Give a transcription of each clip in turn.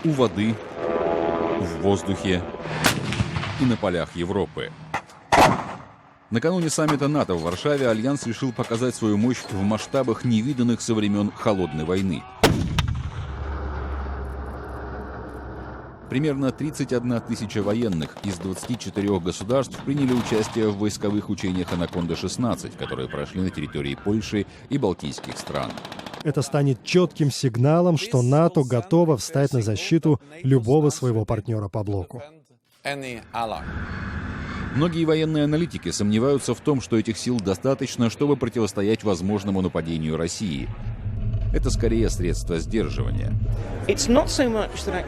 у воды, в воздухе и на полях Европы. Накануне саммита НАТО в Варшаве Альянс решил показать свою мощь в масштабах, невиданных со времен Холодной войны. Примерно 31 тысяча военных из 24 государств приняли участие в войсковых учениях «Анаконда-16», которые прошли на территории Польши и Балтийских стран. Это станет четким сигналом, что НАТО готово встать на защиту любого своего партнера по блоку. Многие военные аналитики сомневаются в том, что этих сил достаточно, чтобы противостоять возможному нападению России. Это скорее средство сдерживания.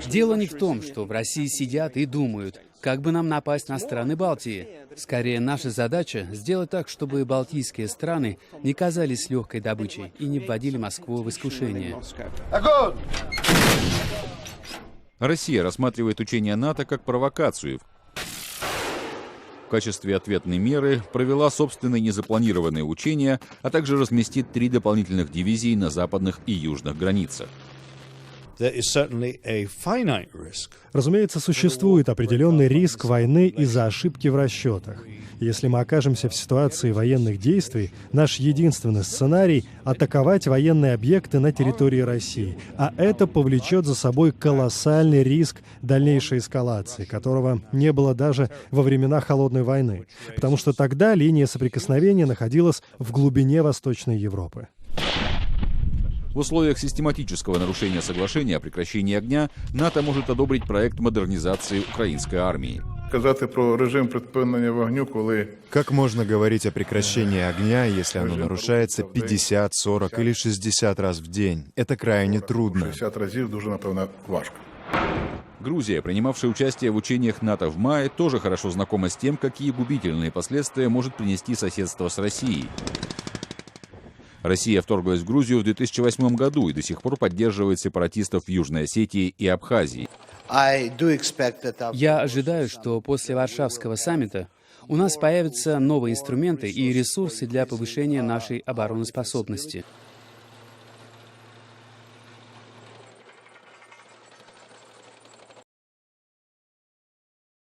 Дело не в том, что в России сидят и думают, как бы нам напасть на страны Балтии. Скорее, наша задача — сделать так, чтобы балтийские страны не казались легкой добычей и не вводили Москву в искушение. Россия рассматривает учения НАТО как провокацию. В качестве ответной меры провела собственные незапланированные учения, а также разместит 3 дополнительных дивизии на западных и южных границах. Разумеется, существует определенный риск войны из-за ошибки в расчетах. Если мы окажемся в ситуации военных действий, наш единственный сценарий — атаковать военные объекты на территории России. А это повлечет за собой колоссальный риск дальнейшей эскалации, которого не было даже во времена Холодной войны. Потому что тогда линия соприкосновения находилась в глубине Восточной Европы. В условиях систематического нарушения соглашения о прекращении огня НАТО может одобрить проект модернизации украинской армии. Как можно говорить о прекращении огня, если оно нарушается 50, 40 или 60 раз в день? Это крайне трудно. Грузия, принимавшая участие в учениях НАТО в мае, тоже хорошо знакома с тем, какие губительные последствия может принести соседство с Россией. Россия вторглась в Грузию в 2008 году и до сих пор поддерживает сепаратистов в Южной Осетии и Абхазии. Я ожидаю, что после Варшавского саммита у нас появятся новые инструменты и ресурсы для повышения нашей обороноспособности.